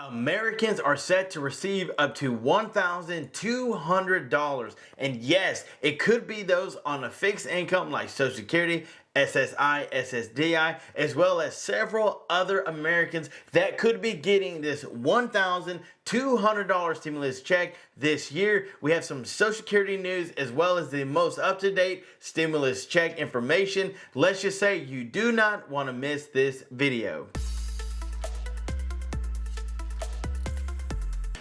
Americans are set to receive up to $1,200. And yes, it could be those on a fixed income like Social Security, SSI, SSDI, as well as several other Americans that could be getting this $1,200 stimulus check this year. We have some Social Security news as well as the most up-to-date stimulus check information. Let's just say you do not want to miss this video.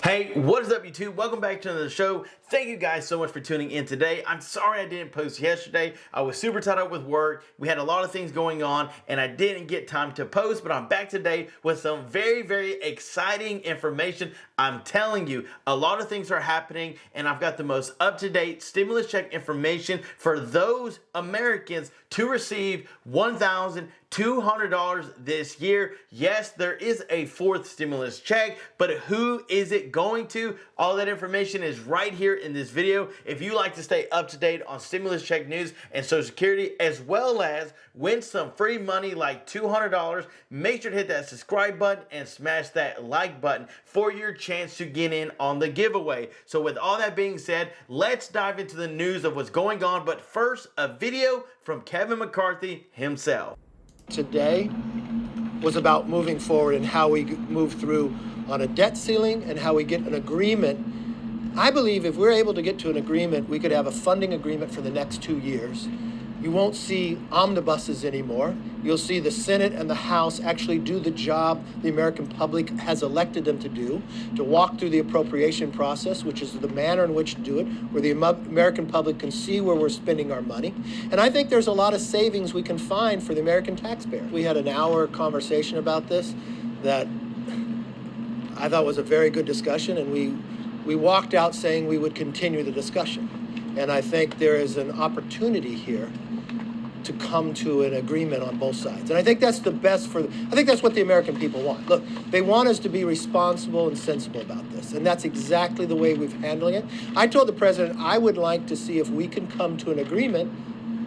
Hey, what is up YouTube? Welcome back to another show. Thank you guys so much for tuning in today. I'm sorry I didn't post yesterday. I was super tied up with work. We had a lot of things going on and I didn't get time to post, but I'm back today with some very exciting information. I'm telling you, a lot of things are happening and I've got the most up-to-date stimulus check information for those Americans to receive $1,200 this year. Yes, there is a fourth stimulus check, but who is it going to? All that information is right here in this video. If you like to stay up to date on stimulus check news and Social Security, as well as win some free money like $200, make sure to hit that subscribe button and smash that like button for your chance to get in on the giveaway. So with all that being said, let's dive into the news of what's going on. But first, a video from Kevin McCarthy himself. Today was about moving forward and how we move through on a debt ceiling and how we get an agreement. I believe if we're able to get to an agreement, we could have a funding agreement for the next 2 years. You won't see omnibuses anymore. You'll see the Senate and the House actually do the job the American public has elected them to do, to walk through the appropriation process, which is the manner in which to do it, where the American public can see where we're spending our money. And I think there's a lot of savings we can find for the American taxpayer. We had an hour conversation about this that I thought was a very good discussion, and we walked out saying we would continue the discussion. And I think there is an opportunity here to come to an agreement on both sides. And I think that's the best I think that's what the American people want. Look, they want us to be responsible and sensible about this. And that's exactly the way we've handling it. I told the president I would like to see if we can come to an agreement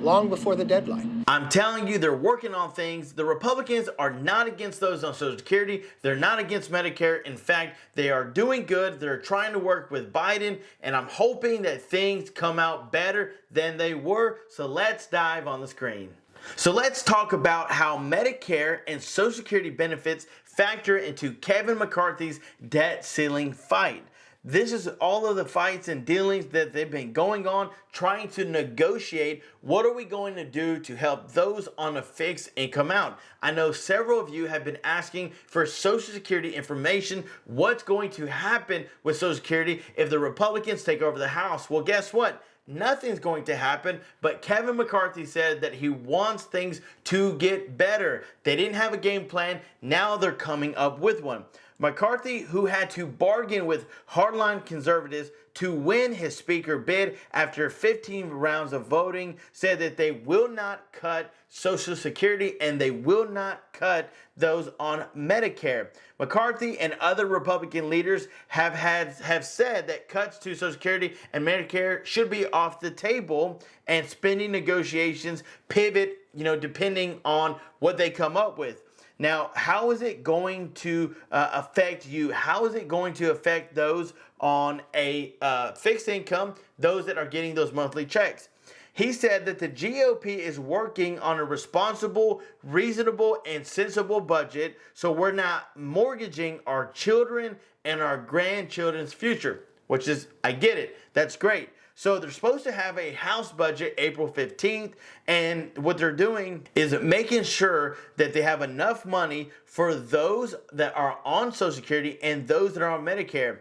long before the deadline. I'm telling you, they're working on things. The Republicans are not against those on Social Security. They're not against Medicare. In fact, they are doing good. They're trying to work with Biden, and I'm hoping that things come out better than they were. So let's dive on the screen. So let's talk about how Medicare and Social Security benefits factor into Kevin McCarthy's debt ceiling fight. This is all of the fights and dealings that they've been going on, trying to negotiate what are we going to do to help those on a fixed income out. I know several of you have been asking for Social Security information. What's going to happen with Social Security if the Republicans take over the House? Well, guess what? Nothing's going to happen, but Kevin McCarthy said that he wants things to get better. They didn't have a game plan. Now they're coming up with one. McCarthy, who had to bargain with hardline conservatives to win his speaker bid after 15 rounds of voting, said that they will not cut Social Security and they will not cut those on Medicare. McCarthy and other Republican leaders have said that cuts to Social Security and Medicare should be off the table, and spending negotiations pivot, depending on what they come up with. Now, how is it going to affect you? How is it going to affect those on a fixed income, those that are getting those monthly checks? He said that the GOP is working on a responsible, reasonable, and sensible budget, so we're not mortgaging our children and our grandchildren's future, which is, I get it, that's great. So they're supposed to have a House budget April 15th, and what they're doing is making sure that they have enough money for those that are on Social Security and those that are on Medicare.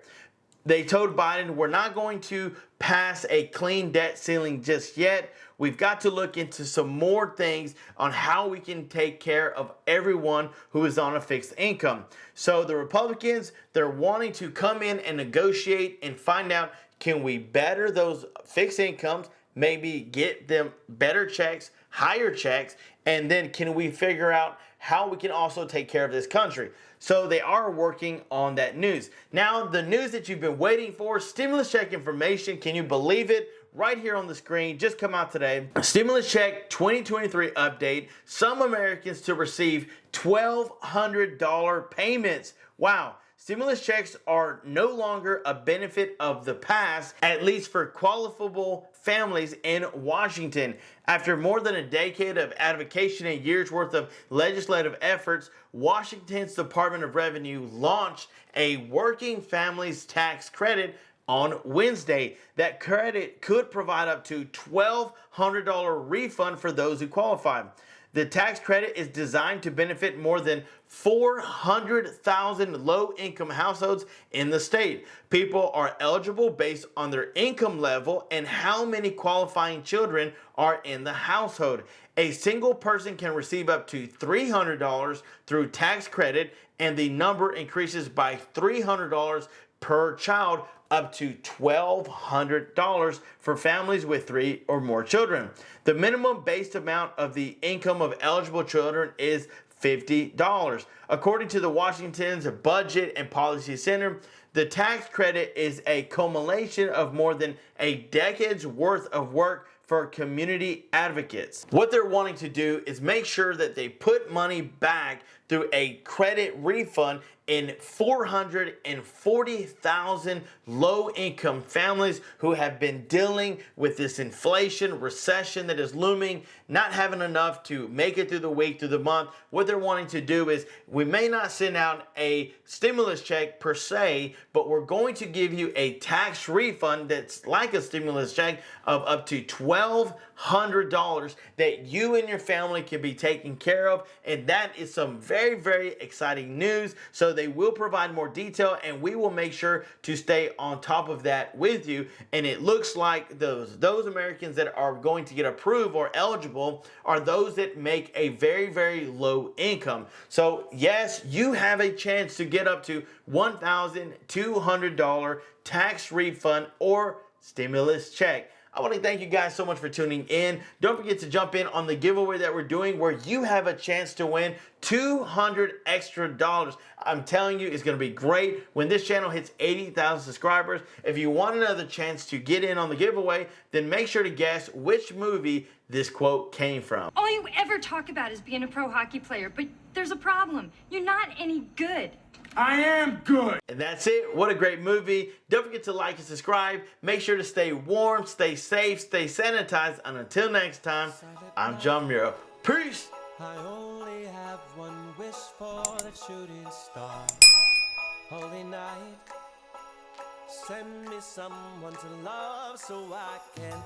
They told Biden, we're not going to pass a clean debt ceiling just yet. We've got to look into some more things on how we can take care of everyone who is on a fixed income. So the Republicans, they're wanting to come in and negotiate and find out, can we better those fixed incomes, maybe get them better checks, higher checks, and then can we figure out how we can also take care of this country? So they are working on that news. Now, the news that you've been waiting for, stimulus check information, can you believe it? Right here on the screen, just come out today. Stimulus check 2023 update. Some Americans to receive $1,200 payments. Wow. stimulus checks are no longer a benefit of the past, at least for qualifiable families in Washington. After more than a decade of advocacy and years worth of legislative efforts, Washington's Department of Revenue launched a working families tax credit on Wednesday. That credit could provide up to $1,200 refund for those who qualify. The tax credit is designed to benefit more than 400,000 low-income households in the state. People are eligible based on their income level and how many qualifying children are in the household. A single person can receive up to $300 through tax credit, and the number increases by $300 per child, up to $1,200 for families with 3 or more children. The minimum base amount of the income of eligible children is $50. According to the Washington's Budget and Policy Center, the tax credit is a culmination of more than a decade's worth of work for community advocates. What they're wanting to do is make sure that they put money back through a credit refund in 440,000 low-income families who have been dealing with this inflation, recession that is looming, not having enough to make it through the week, through the month. What they're wanting to do is, we may not send out a stimulus check per se, but we're going to give you a tax refund that's like a stimulus check of up to $1,200 that you and your family can be taken care of. And that is some very, very exciting news. So they will provide more detail, and we will make sure to stay on top of that with you. And it looks like those Americans that are going to get approved or eligible are those that make a very, very low income. So yes, you have a chance to get up to $1,200 tax refund or stimulus check. I want to thank you guys so much for tuning in. Don't forget to jump in on the giveaway that we're doing, where you have a chance to win $200 extra. I'm telling you, it's going to be great when this channel hits 80,000 subscribers. If you want another chance to get in on the giveaway, then make sure to guess which movie this quote came from. All you ever talk about is being a pro hockey player, but there's a problem. You're not any good. I am good. And that's it. What a great movie. Don't forget to like and subscribe. Make sure to stay warm, stay safe, stay sanitized. And until next time, I'm John Muro. Peace. I only have one wish for the shooting star. Holy night, send me someone to love so I can